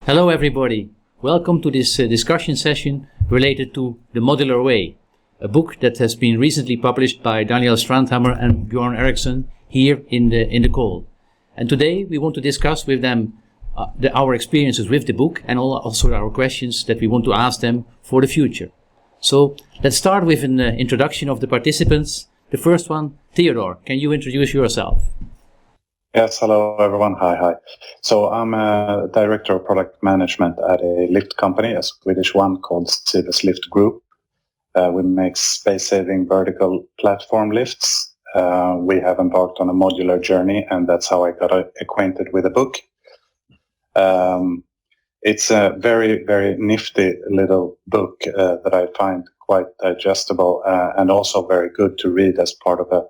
Hello everybody, welcome to this discussion session related to The Modular Way, a book that has been recently published by Daniel Strandhammer and Bjorn Eriksson here in the call. And today we want to discuss with them our experiences with the book and also our questions that we want to ask them for the future. So let's start with an introduction of the participants. The first one, Theodor, can you introduce yourself? Yes, hello everyone. Hi. So I'm a director of product management at a lift company, a Swedish one called Sychowicz Lift Group. We make space-saving vertical platform lifts. We have embarked on a modular journey, and that's how I got acquainted with the book. It's a very, very nifty little book that I find quite digestible and also very good to read as part of a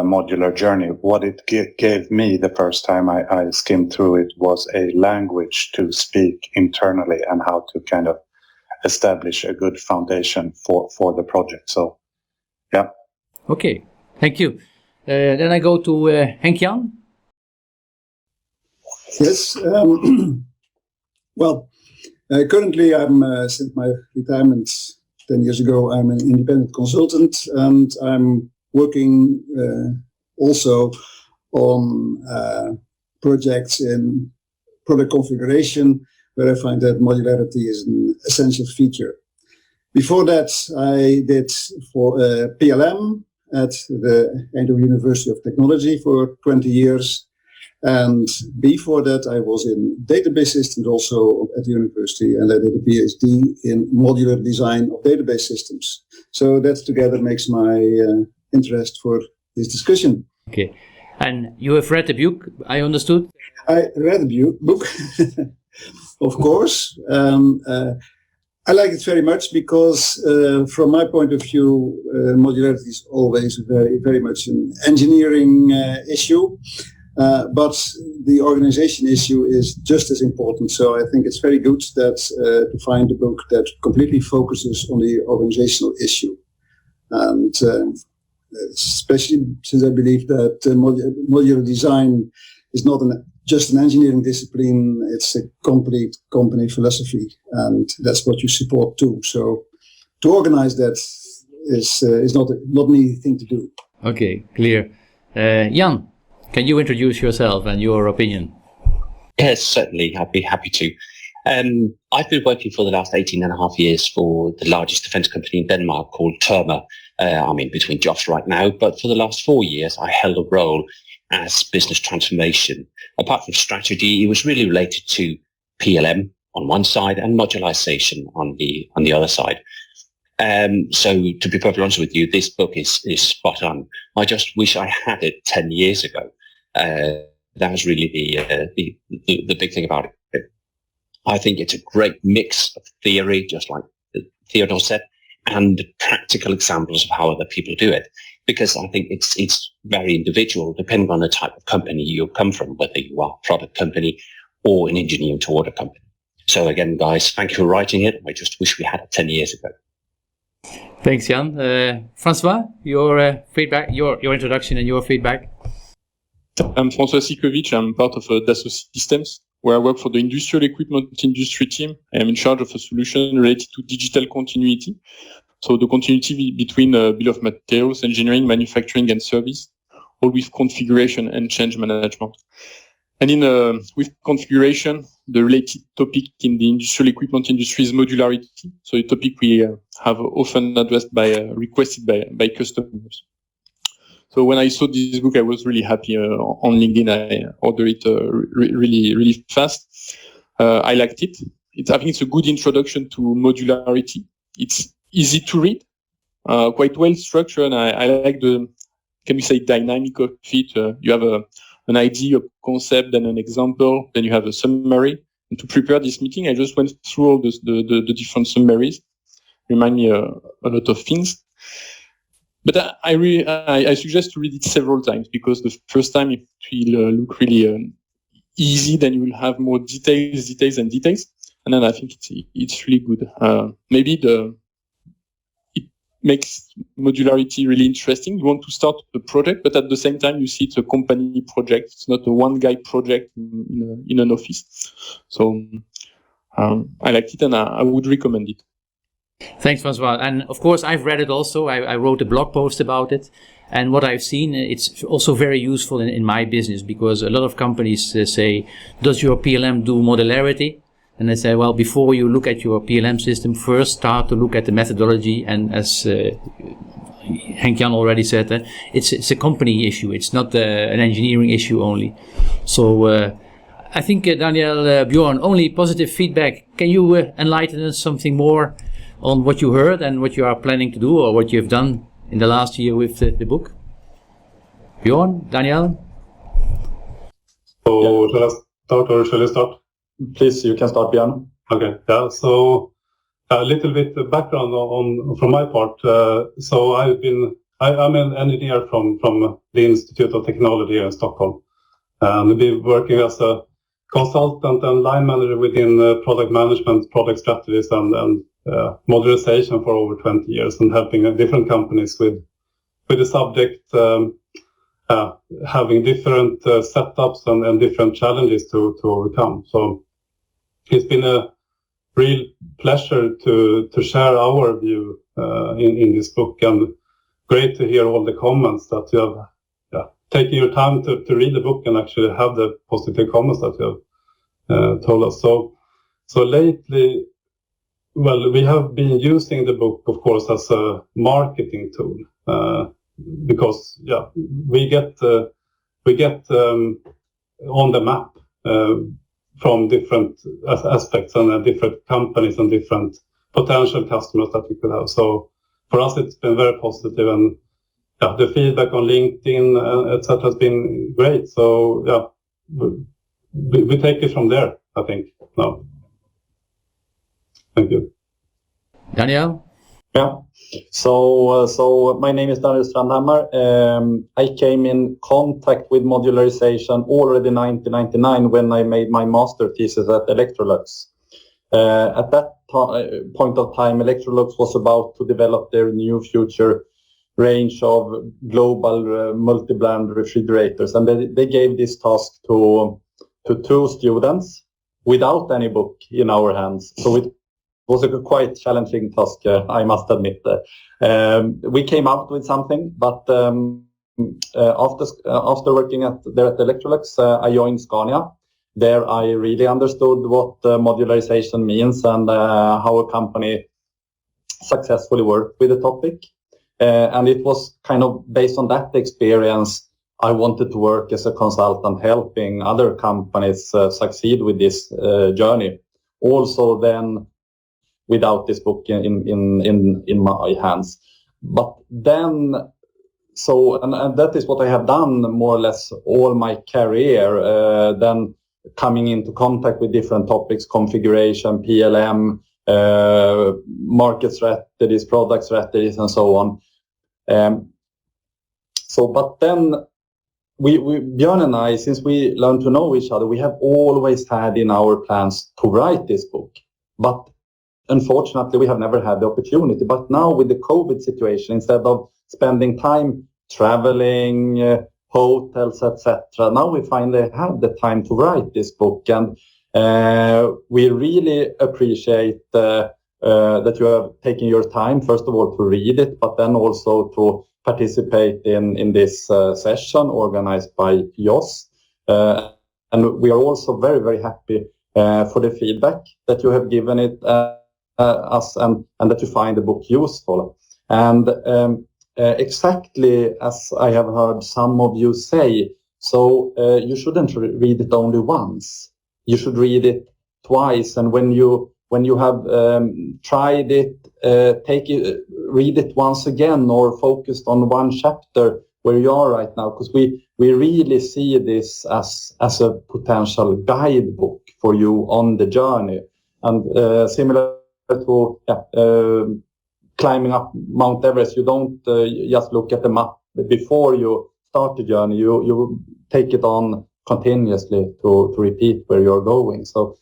modular journey. What it gave me the first time I skimmed through it was a language to speak internally and how to kind of establish a good foundation for the project. So, yeah. Okay, thank you. Then I go to Henk. Yes. Well, currently I'm, since my retirement 10 years ago, I'm an independent consultant, and I'm working also on projects in product configuration, where I find that modularity is an essential feature. Before that, I did for PLM at the Eindhoven University of Technology for 20 years. And before that, I was in database systems also at the university, and I did a PhD in modular design of database systems. So that together makes my interest for this discussion. Okay. And you have read the book, I understood? I read the book, of course. I like it very much because from my point of view, modularity is always very, very much an engineering issue. But the organization issue is just as important. So I think it's very good that to find a book that completely focuses on the organizational issue. And especially since I believe that modular design is not just an engineering discipline, it's a complete company philosophy, and that's what you support too. So to organize that is not an easy thing to do. Okay, clear. Jan, can you introduce yourself and your opinion? Yes, certainly. I'd be happy to. I've been working for the last 18 and a half years for the largest defense company in Denmark called Therma. I'm in between jobs right now, but for the last 4 years, I held a role as business transformation. Apart from strategy, it was really related to PLM on one side and modularization on the other side. So to be perfectly honest with you, this book is spot on. I just wish I had it 10 years ago. That was really the big thing about it. I think it's a great mix of theory, just like Theodor said, and practical examples of how other people do it. Because I think it's very individual, depending on the type of company you come from, whether you are a product company or an engineering to order company. So again, guys, thank you for writing it. I just wish we had it 10 years ago. Thanks, Jan. Francois, your feedback, your introduction and your feedback. I'm Francois Sychowicz. I'm part of Dassault Systems, where I work for the industrial equipment industry team. I am in charge of a solution related to digital continuity. So the continuity between bill of materials, engineering, manufacturing, and service, all with configuration and change management. And with configuration, the related topic in the industrial equipment industry is modularity. So a topic we have often addressed requested by customers. So when I saw this book, I was really happy. On LinkedIn, I ordered it really fast. I liked it. I think it's a good introduction to modularity. It's easy to read, quite well structured. And I like can we say, dynamic of it. You have an idea, a concept, then an example, then you have a summary. And to prepare this meeting, I just went through all the different summaries. Remind me a lot of things. But I suggest to read it several times, because the first time it will look really easy, then you will have more details. And then I think it's really good. Maybe makes modularity really interesting. You want to start a project, but at the same time, you see it's a company project. It's not a one-guy project in an office. So I liked it, and I would recommend it. Thanks, Francois. And of course, I've read it also. I wrote a blog post about it. And what I've seen, it's also very useful in my business, because a lot of companies say, does your PLM do modularity? And I say, well, before you look at your PLM system, first start to look at the methodology. And as Henk already said, it's a company issue. It's not an engineering issue only. So I think, Daniel, Bjorn, only positive feedback. Can you enlighten us something more on what you heard and what you are planning to do, or what you have done in the last year with the book? Bjorn, Daniel? So shall I start or shall I start? Please, you can start, Bjorn. Okay, yeah. So a little bit background from my part. So I'm an engineer from the Institute of Technology here in Stockholm. And I've been working as a consultant and line manager within product management, product strategies, and modularization for over 20 years, and helping different companies with the subject, having different setups and different challenges to overcome. So it's been a real pleasure to share our view in this book, and great to hear all the comments that you have taken your time to read the book and actually have the positive comments that you have told us. So lately, well, we have been using the book, of course, as a marketing tool, because we get on the map from different aspects and different companies and different potential customers that we could have. So for us, it's been very positive, and the feedback on LinkedIn, etc., has been great. So we take it from there, I think, now. Thank you. Daniel? Yeah. So my name is Daniel Strandhammer. I came in contact with modularization already in 1999 when I made my master thesis at Electrolux. At that point of time, Electrolux was about to develop their new future range of global multi-brand refrigerators, and they gave this task to 2 students without any book in our hands. So it was a quite challenging task, I must admit. We came out with something, but after working there at Electrolux, I joined Scania. There I really understood what modularization means and how a company successfully worked with the topic. And it was kind of based on that experience, I wanted to work as a consultant helping other companies succeed with this journey. Also then, without this book in my hands. But then, and that is what I have done more or less all my career, then coming into contact with different topics, configuration, PLM, market strategies, product strategies, and so on. But then Bjorn and I, since we learned to know each other, we have always had in our plans to write this book. But unfortunately, we have never had the opportunity. But now with the COVID situation, instead of spending time traveling, hotels, etc., now we finally have the time to write this book. And we really appreciate that you have taken your time, first of all, to read it, but then also to participate in this session organized by Jos. And we are also very, very happy for the feedback that you have given it us and that you find the book useful. And exactly as I have heard some of you say, so you shouldn't read it only once. You should read it twice, and when you have tried it, read it once again, or focused on one chapter where you are right now, because we really see this as a potential guidebook for you on the journey. And similar to climbing up Mount Everest, you don't just look at the map before you start the journey. You take it on continuously to repeat where you're going. So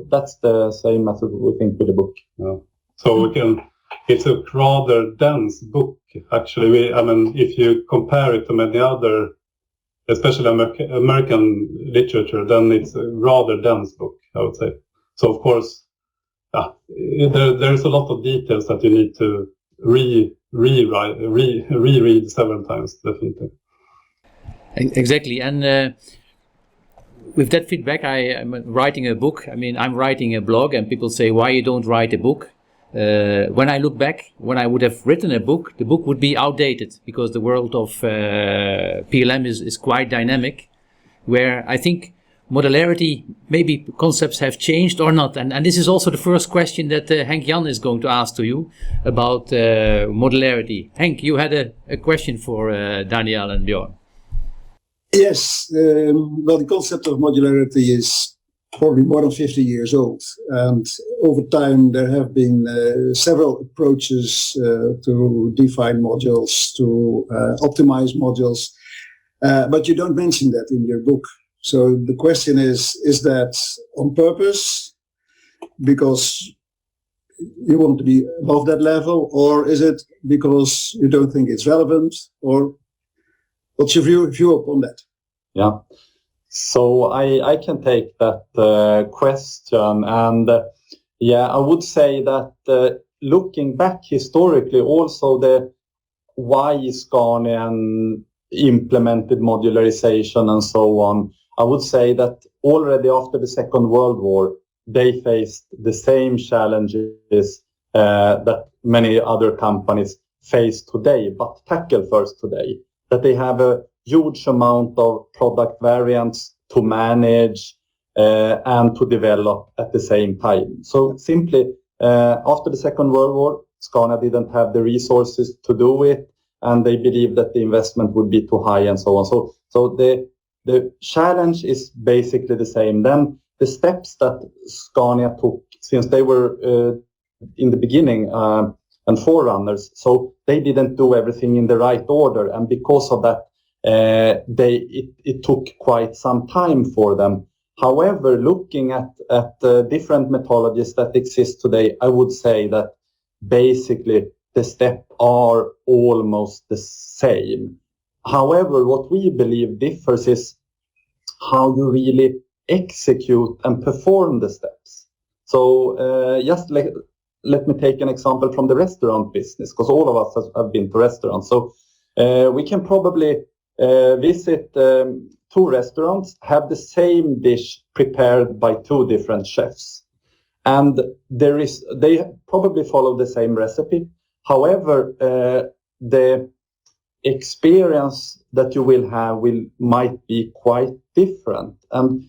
that's the same method we think with the book. Yeah. So we can it's a rather dense book. Actually, if you compare it to many other, especially American literature, then it's a rather dense book, I would say. So of course, there's a lot of details that you need to reread several times, definitely. Exactly, and with that feedback, I'm writing a book. I'm writing a blog, and people say, "Why you don't write a book?" When I look back, when I would have written a book, the book would be outdated because the world of PLM is quite dynamic. Where I think modularity, maybe concepts have changed or not. And this is also the first question that Henk Jan is going to ask to you about modularity. Henk, you had a question for Daniel and Bjorn. Yes, well, the concept of modularity is probably more than 50 years old. And over time, there have been several approaches to define modules, to optimize modules. But you don't mention that in your book. So the question is that on purpose, because you want to be above that level, or is it because you don't think it's relevant, or what's your view upon that? Yeah, so I can take that question, and I would say that looking back historically, also the why Scania implemented modularization and so on, I would say that already after the Second World War, they faced the same challenges that many other companies face today, but tackle first today. That they have a huge amount of product variants to manage and to develop at the same time. So simply, after the Second World War, Scania didn't have the resources to do it, and they believed that the investment would be too high and so on. So the challenge is basically the same. Then the steps that Scania took, since they were in the beginning and forerunners, so they didn't do everything in the right order, and because of that, it took quite some time for them. However, looking at different methodologies that exist today, I would say that basically the steps are almost the same. However, what we believe differs is how you really execute and perform the steps. So just let me take an example from the restaurant business, because all of us have been to restaurants. So we can probably visit two restaurants, have the same dish prepared by two different chefs. And they probably follow the same recipe. However, the experience that you will have might be quite different. And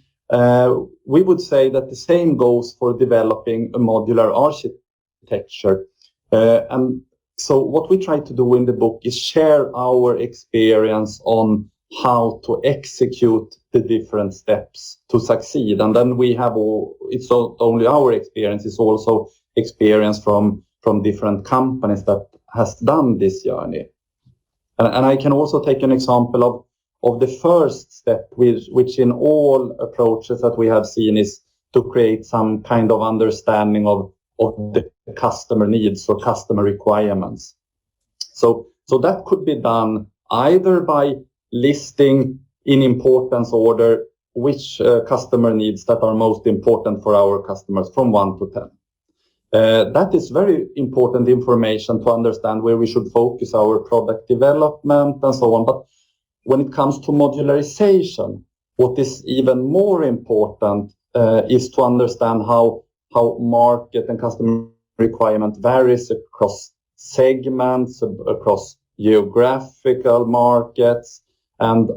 we would say that the same goes for developing a modular architecture. And so what we try to do in the book is share our experience on how to execute the different steps to succeed. And then we have it's not only our experience, it's also experience from different companies that has done this journey. And I can also take an example of the first step, which in all approaches that we have seen is to create some kind of understanding of the customer needs or customer requirements. So that could be done either by listing in importance order which customer needs that are most important for our customers from 1 to 10. That is very important information to understand where we should focus our product development and so on. But when it comes to modularization, what is even more important is to understand how market and customer requirement varies across segments, across geographical markets, and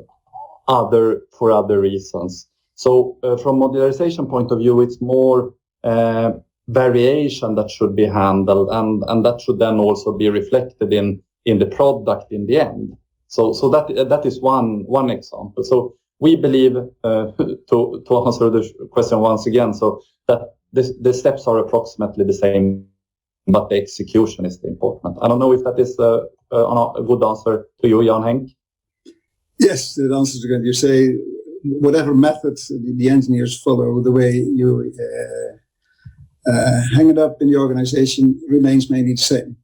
for other reasons. So from modularization point of view, it's more variation that should be handled, and that should then also be reflected in the product in the end. So that is one example. So we believe to answer the question once again, so that the steps are approximately the same, but the execution is the important. I don't know if that is a good answer to you, Jan Henk. Yes, the answer is good. You say whatever method the engineers follow, the way you hanging up in the organization remains mainly the same.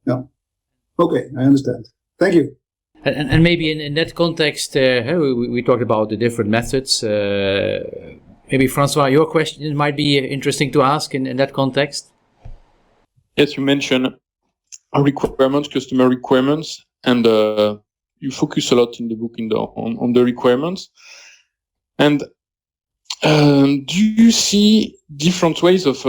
Yeah. Okay, I understand. Thank you. And maybe in that context, we talked about the different methods. Maybe Francois, your question might be interesting to ask in that context. Yes, you mentioned requirements, customer requirements, and you focus a lot in the book on the requirements. And do you see different ways of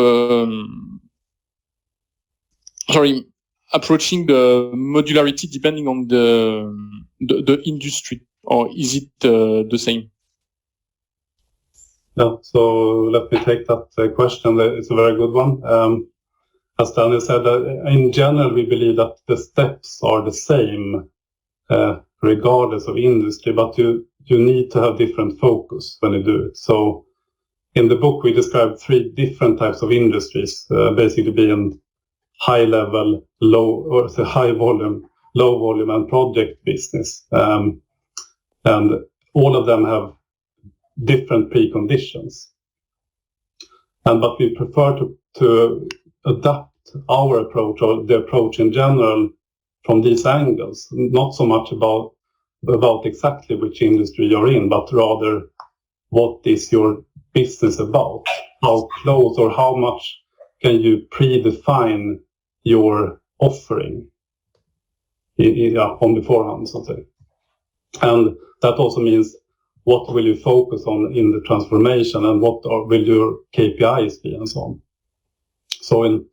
approaching the modularity depending on the industry, or is it the same? Yeah, so let me take that question. It's a very good one. As Daniel said, in general, we believe that the steps are the same regardless of industry, but you need to have different focus when you do it. So in the book, we describe 3 different types of industries, basically being high level, high volume, low volume, and project business. And all of them have different preconditions. But we prefer to adapt our approach, or the approach in general, from these angles, not so much about exactly which industry you're in, but rather what is your business about? How close or how much can you predefine your offering on beforehand, so to say. And that also means what will you focus on in the transformation, and what will your KPIs be, and so on. So in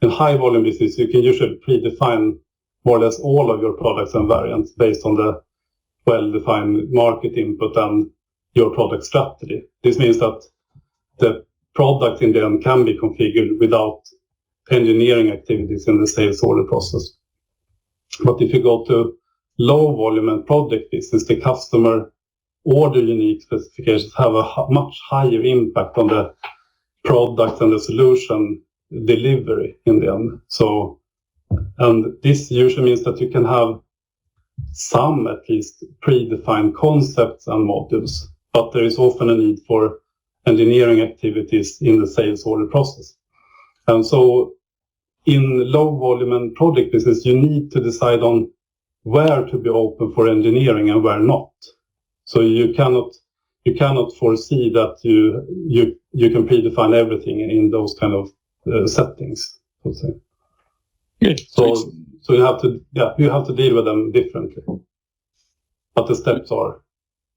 high volume business, you can usually predefine more or less all of your products and variants based on the well-defined market input and your product strategy. This means that the product in the end can be configured without engineering activities in the sales order process. But if you go to low volume and project business, the customer order unique specifications have a much higher impact on the product and the solution delivery in the end. So, and this usually means that you can have some, at least, predefined concepts and modules, but there is often a need for engineering activities in the sales order process. And so in low volume and project business, you need to decide on where to be open for engineering and where not. So you cannot foresee that you can predefine everything in those kind of settings, I would say. Okay. So you have to deal with them differently, but the steps are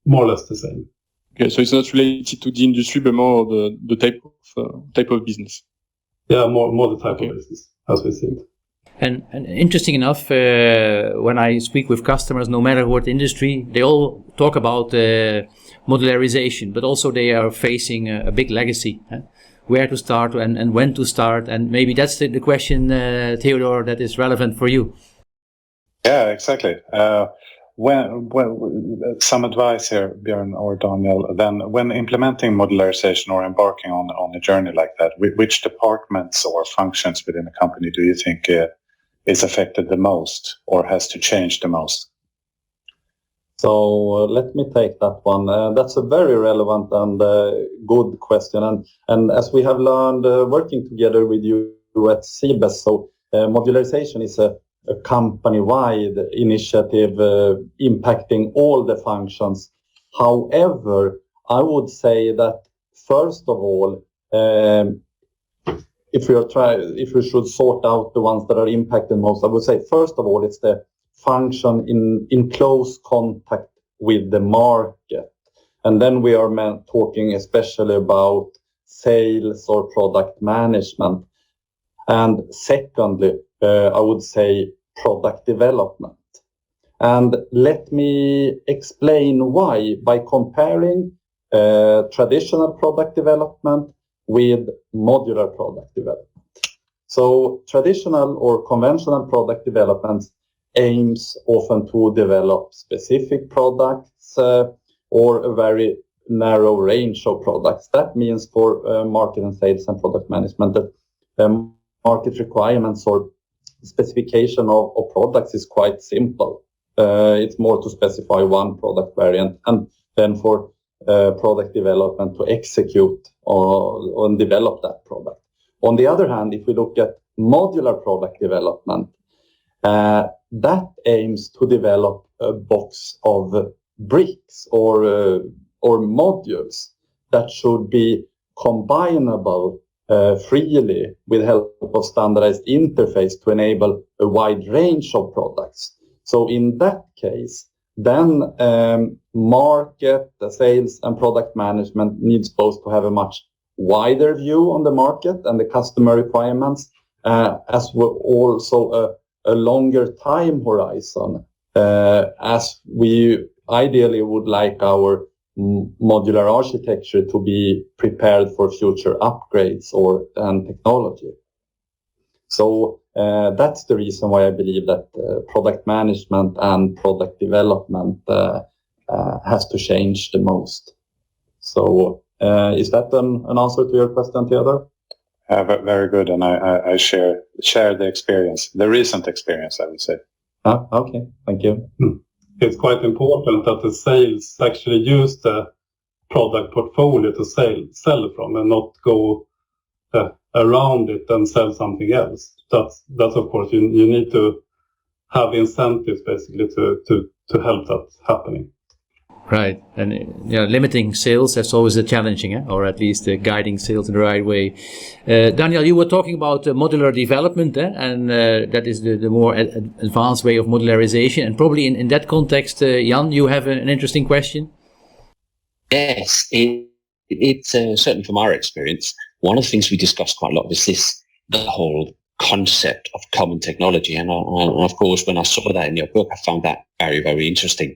more or less the same. Okay, so it's not related to the industry, but more the type of business. Yeah, more the type of business as we see it. And interesting enough, when I speak with customers, no matter what industry, they all talk about modularization, but also they are facing a big legacy. Where to start and when to start, and maybe that's the question, Theodor, that is relevant for you. Yeah, exactly. When some advice here, Bjorn or Daniel, then when implementing modularization or embarking on a journey like that, which departments or functions within a company do you think is affected the most or has to change the most? So let me take that one. That's a very relevant and good question. And as we have learned working together with you at Sychowicz, so modularization is a company-wide initiative impacting all the functions. However, I would say that first of all, if we should sort out the ones that are impacted most, I would say first of all it's the function in close contact with the market. And then we are talking especially about sales or product management. And secondly, I would say product development. And let me explain why by comparing traditional product development with modular product development. So traditional or conventional product development aims often to develop specific products or a very narrow range of products. That means for market and sales and product management that market requirements or specification of products is quite simple. It's more to specify one product variant. And then for product development to execute or develop that product. On the other hand, if we look at modular product development, that aims to develop a box of bricks or modules that should be combinable freely with help of standardized interface to enable a wide range of products. So in that case, then market, the sales and product management needs both to have a much wider view on the market and the customer requirements, as well also a longer time horizon, as we ideally would like our modular architecture to be prepared for future upgrades and technology. So that's the reason why I believe that product management and product development has to change the most. So is that an answer to your question, Theodor? Very good, and I share the experience, the recent experience, I would say. Okay, thank you. It's quite important that the sales actually use the product portfolio to sell from, and not go around it and sell something else. That's of course you need to have incentives basically to help that happening. Right, and limiting sales, that's always challenging, or at least guiding sales in the right way. Daniel, you were talking about modular development, and that is the more advanced way of modularization. And probably in that context, Jan, you have an interesting question? Yes, it's certainly from our experience, one of the things we discussed quite a lot is the whole concept of common technology. And of course, when I saw that in your book, I found that very, very interesting.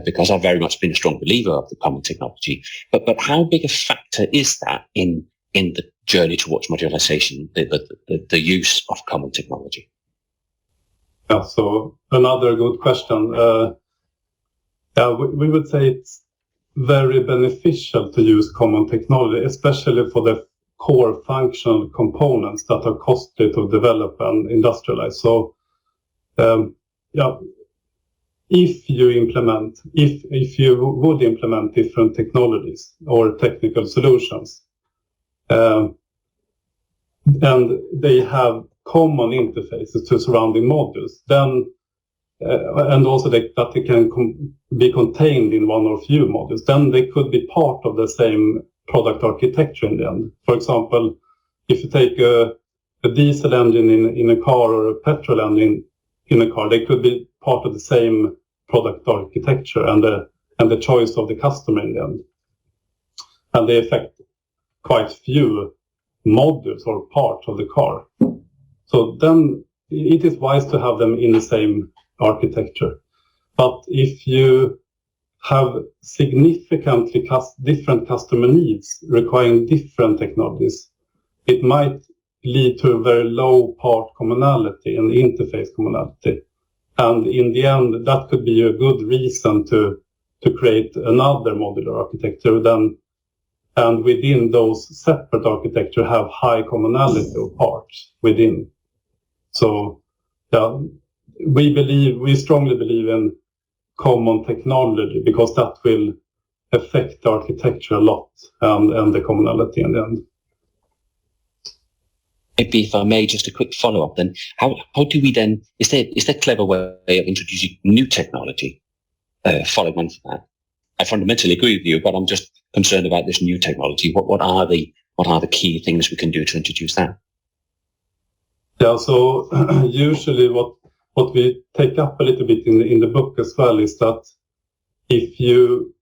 Because I've very much been a strong believer of the common technology. But how big a factor is that in the journey towards modularization, the use of common technology? Yeah, so another good question. We would say it's very beneficial to use common technology, especially for the core functional components that are costly to develop and industrialize. So, if you would implement different technologies or technical solutions, and they have common interfaces to surrounding modules, then and also that they can be contained in one or few modules, then they could be part of the same product architecture in the end. For example, if you take a diesel engine in a car or a petrol engine in a car, they could be part of the same product architecture and the choice of the customer in the end. And they affect quite few modules or parts of the car. So then it is wise to have them in the same architecture. But if you have significantly different customer needs requiring different technologies, it might lead to a very low part commonality and interface commonality. And in the end, that could be a good reason to create another modular architecture and within those separate architecture have high commonality of parts within. So we strongly believe in common technology because that will affect the architecture a lot and the commonality in the end. Maybe if I may, just a quick follow-up then. How do we then, is there a clever way of introducing new technology following on from that? I fundamentally agree with you, but I'm just concerned about this new technology. What are the key things we can do to introduce that? Yeah, so usually what we take up a little bit in the book as well is that if you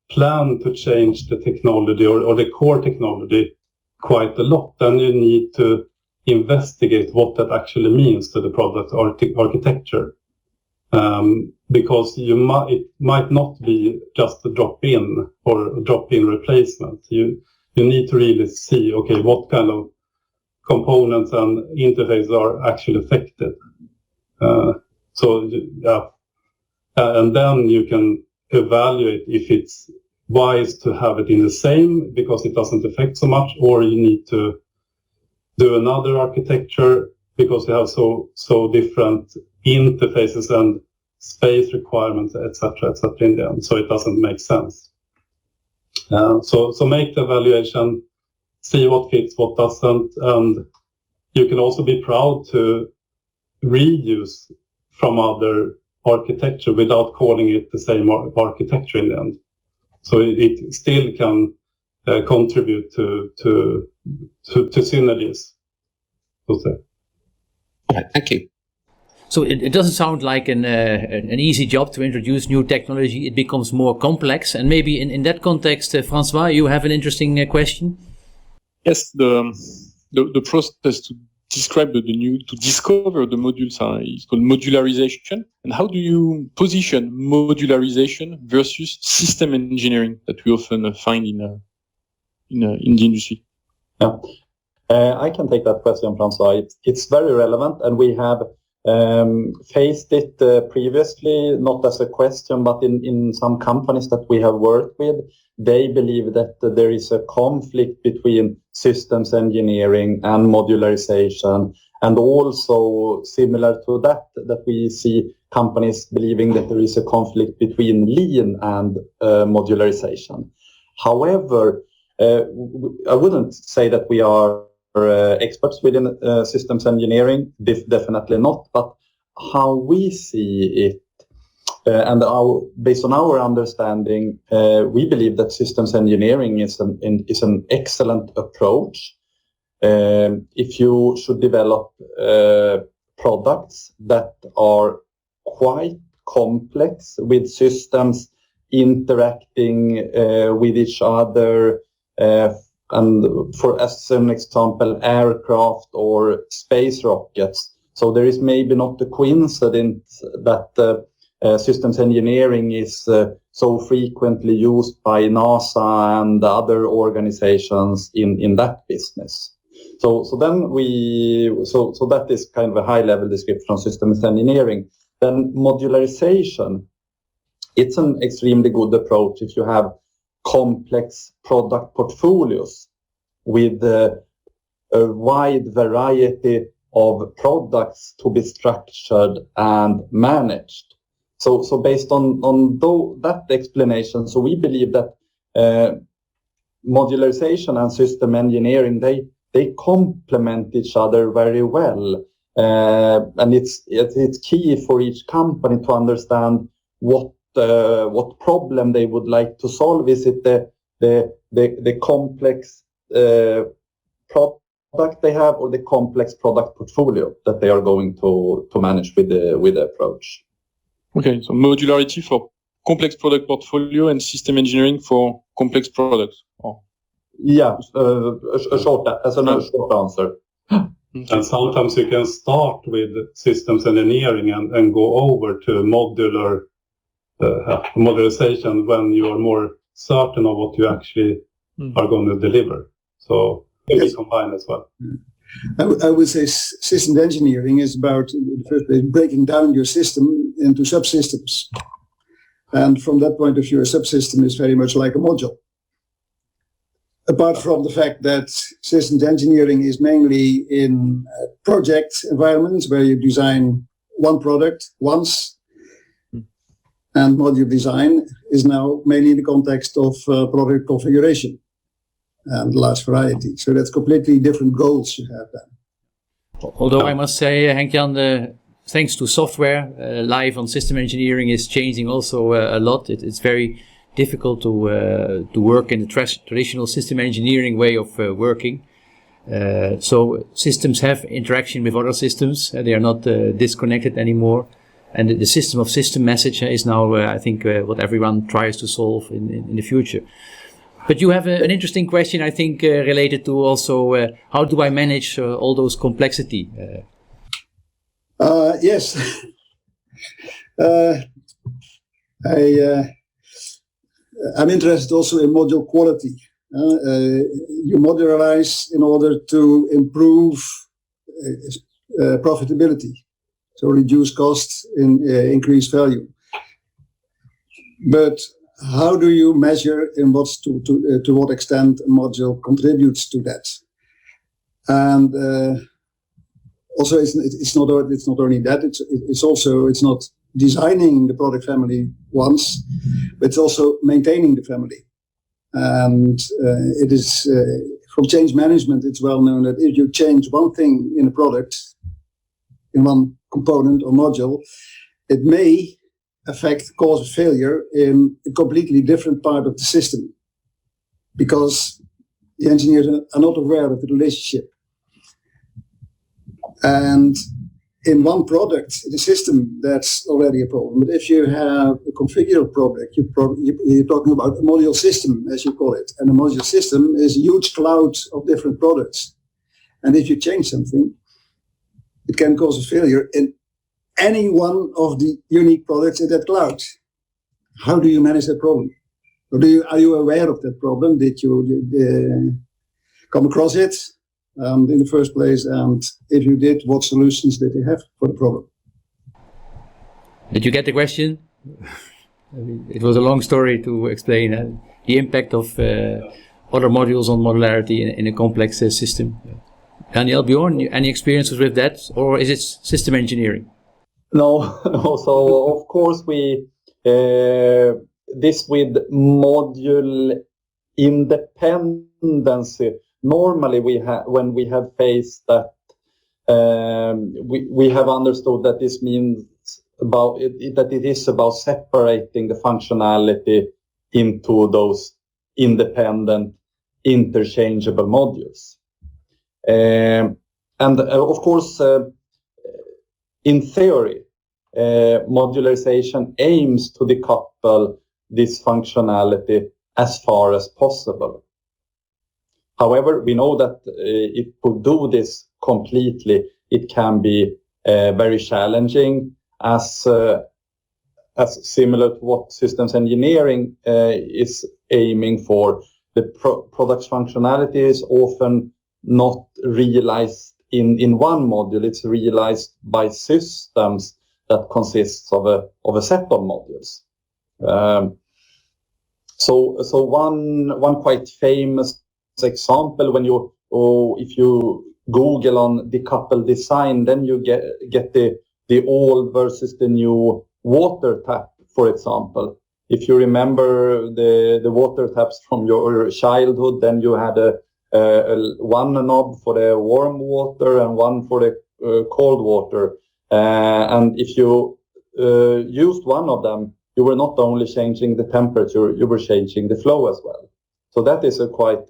plan to change the technology or the core technology quite a lot, then you need to investigate what that actually means to the product architecture. Because it might not be just a drop-in or a drop-in replacement. You need to really see, okay, what kind of components and interfaces are actually affected. And then you can evaluate if it's wise to have it in the same because it doesn't affect so much, or you need to do another architecture because you have so different interfaces and space requirements, etc., in the end. So it doesn't make sense. So make the evaluation, see what fits, what doesn't, and you can also be proud to reuse from other architecture without calling it the same architecture in the end. So it still can contribute to synergies. All right, thank you. So it doesn't sound like an easy job to introduce new technology. It becomes more complex. And maybe in that context, Francois, you have an interesting question? Yes, the process to describe to discover the modules is called modularization. And how do you position modularization versus system engineering that we often find in the industry? Yeah, I can take that question, Francois. It's very relevant, and we have faced it previously, not as a question, but in some companies that we have worked with. They believe that there is a conflict between systems engineering and modularization, and also similar to that we see companies believing that there is a conflict between lean and modularization. However, I wouldn't say that we are experts within systems engineering, definitely not, but how we see it, and based on our understanding, we believe that systems engineering is an excellent approach. If you should develop products that are quite complex, with systems interacting with each other, and as an example, aircraft or space rockets. So there is maybe not a coincidence that systems engineering is so frequently used by NASA and other organizations in that business. So that is kind of a high level description of systems engineering. Then modularization, it's an extremely good approach if you have complex product portfolios with a wide variety of products to be structured and managed. So based on that explanation, so we believe that modularization and system engineering, they complement each other very well, and it's key for each company to understand what problem they would like to solve. Is it the complex product they have, or the complex product portfolio that they are going to manage with the approach? Okay, so modularity for complex product portfolio and system engineering for complex products. Oh. Yeah, a short answer. And sometimes you can start with systems engineering and go over to modularization when you are more certain of what you actually are going to deliver. So it is combined as well. I would say systems engineering is about, in the first place, breaking down your system into subsystems. And from that point of view, a subsystem is very much like a module. Apart from the fact that systems engineering is mainly in project environments where you design one product once, and module design is now mainly in the context of product configuration and large variety. So that's completely different goals you have then. Although I must say, Henk-Jan, thanks to software, life on system engineering is changing also a lot. It's very difficult to work in the traditional system engineering way of working. So systems have interaction with other systems. They are not disconnected anymore. And the system of system message is now, I think, what everyone tries to solve in the future. But you have an interesting question, I think, related to also how do I manage all those complexity? Yes. I'm interested also in module quality. You modularize in order to improve profitability, so reduce costs and increase value. But how do you measure in to what extent a module contributes to that? And also, it's not only that. It's not designing the product family once, but it's also maintaining the family. And it is from change management, it's well known that if you change one thing in a product, in one component or module, it may affect cause of failure in a completely different part of the system, because the engineers are not aware of the relationship. And in one product, in the system, that's already a problem. But if you have a configurable product, you're talking about a module system, as you call it. And a module system is a huge cloud of different products. And if you change something, it can cause a failure in any one of the unique products in that cloud. How do you manage that problem? Or are you aware of that problem? Did you come across it in the first place? And if you did, what solutions did you have for the problem? Did you get the question? It was a long story to explain the impact of other modules on modularity in a complex system. Daniel, Bjorn, any experiences with that, or is it system engineering? No. So of course we this with module independency. Normally when we have faced that, we have understood that this means that it is about separating the functionality into those independent, interchangeable modules. And of course, in theory, modularization aims to decouple this functionality as far as possible. However, we know that if to do this completely, it can be very challenging, as similar to what systems engineering is aiming for. The product's functionality is often not realized in one module. It's realized by systems that consists of a set of modules. So one quite famous example, if you Google on decoupled design, then you get the old versus the new water tap, for example. If you remember the water taps from your childhood, then you had one knob for the warm water and one for the cold water. And if you used one of them, you were not only changing the temperature, you were changing the flow as well. So that is a quite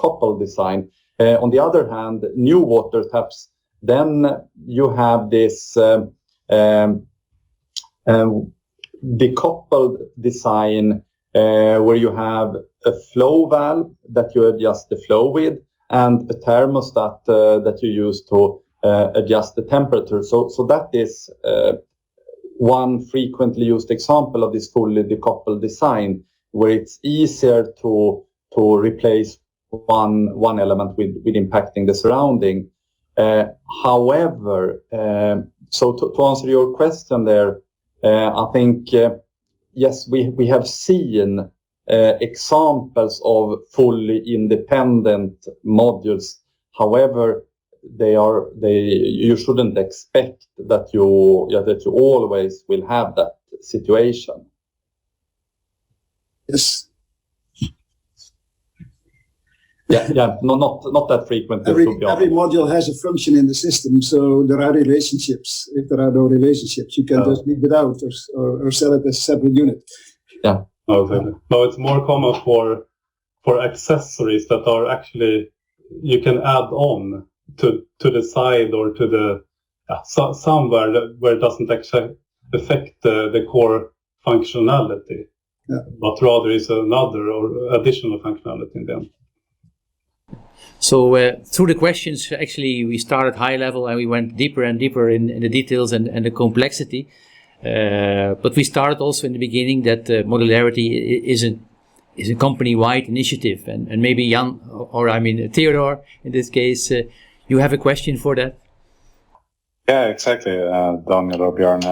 coupled design. On the other hand, new water taps, then you have this decoupled design where you have a flow valve that you adjust the flow with and a thermostat that you use to adjust the temperature. So that is one frequently used example of this fully decoupled design, where it's easier to replace one element with impacting the surrounding. However, so to answer your question there, I think yes, we have seen examples of fully independent modules. However, you shouldn't expect that you always will have that situation. Yes. Yeah, no, not that frequently. Every module has a function in the system, so there are relationships. If there are no relationships, you can just leave it out or sell it as a separate unit. Yeah. Okay. No, it's more common for accessories that are actually you can add on to the side or to the somewhere where it doesn't actually affect the core functionality, but rather is another or additional functionality in them. So through the questions, actually, we started high level and we went deeper and deeper in the details and the complexity. But we started also in the beginning that modularity is a company-wide initiative, and maybe Jan, or Theodor, in this case, you have a question for that? Yeah, exactly, Daniel or Bjorn.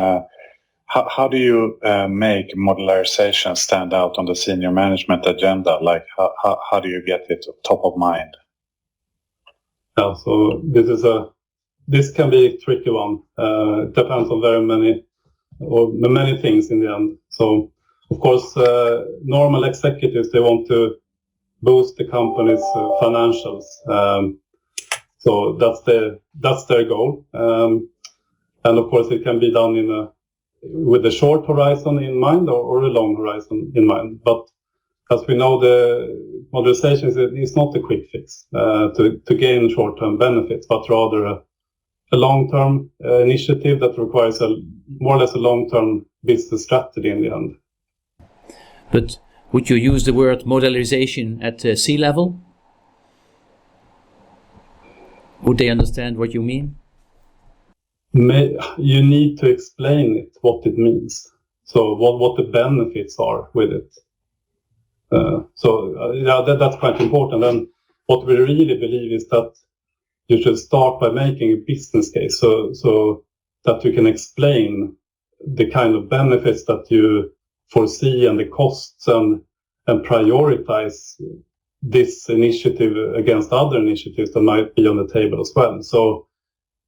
How do you make modularization stand out on the senior management agenda? Like, how do you get it top of mind? Yeah, so this can be a tricky one. It depends on many things in the end. So, of course, normal executives, they want to boost the company's financials. So that's their goal. And of course, it can be done with a short horizon in mind or a long horizon in mind. But as we know, the modularization is not a quick fix to gain short-term benefits, but rather a long-term initiative that requires more or less a long-term business strategy in the end. But would you use the word modularization at sea level? Would they understand what you mean? You need to explain it, what it means. So what the benefits are with it. That's quite important. And what we really believe is that you should start by making a business case so that you can explain the kind of benefits that you foresee and the costs and prioritize this initiative against other initiatives that might be on the table as well. So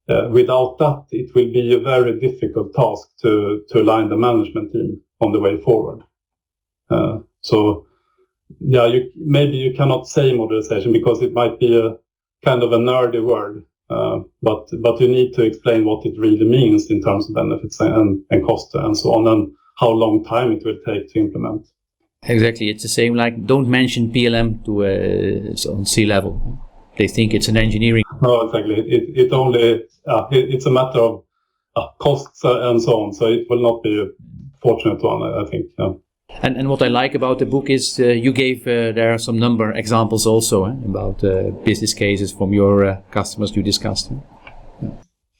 without that, it will be a very difficult task to align the management team on the way forward. Maybe you cannot say modularization because it might be a kind of a nerdy word, but you need to explain what it really means in terms of benefits and cost and so on, and how long time it will take to implement. Exactly, it's the same like don't mention PLM to on sea level. They think it's an engineering. No, exactly. It only it's a matter of costs and so on. So it will not be a fortunate one, I think. Yeah. And what I like about the book is you gave there are some number examples also about business cases from your customers you discussed.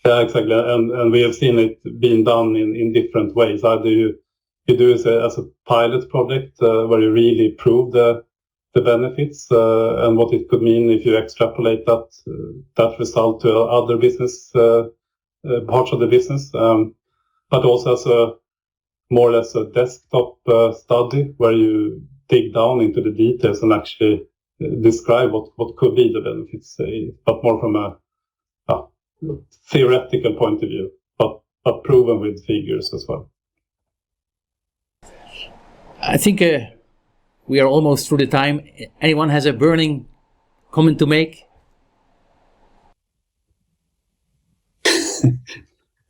Yeah, exactly. And we have seen it being done in different ways. Either you do it as a pilot project where you really prove the benefits and what it could mean if you extrapolate that result to other business parts of the business, but also as a more or less a desktop study where you dig down into the details and actually describe what could be the benefits, but more from a theoretical point of view, but proven with figures as well. I think we are almost through the time. Anyone has a burning comment to make?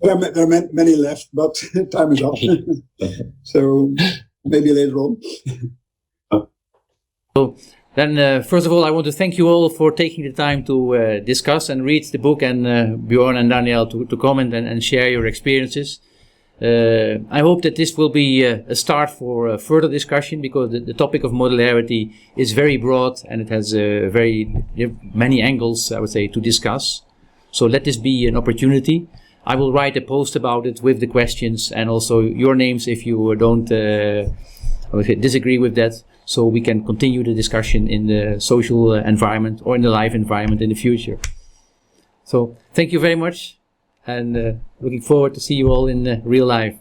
There are many left, but time is up. So maybe later on. So then, first of all, I want to thank you all for taking the time to discuss and read the book, and Bjorn and Daniel to comment and share your experiences. I hope that this will be a start for further discussion, because the topic of modularity is very broad and it has very many angles, I would say, to discuss. So let this be an opportunity. I will write a post about it with the questions and also your names if you don't disagree with that, so we can continue the discussion in the social environment or in the live environment in the future. So thank you very much, and looking forward to see you all in real life.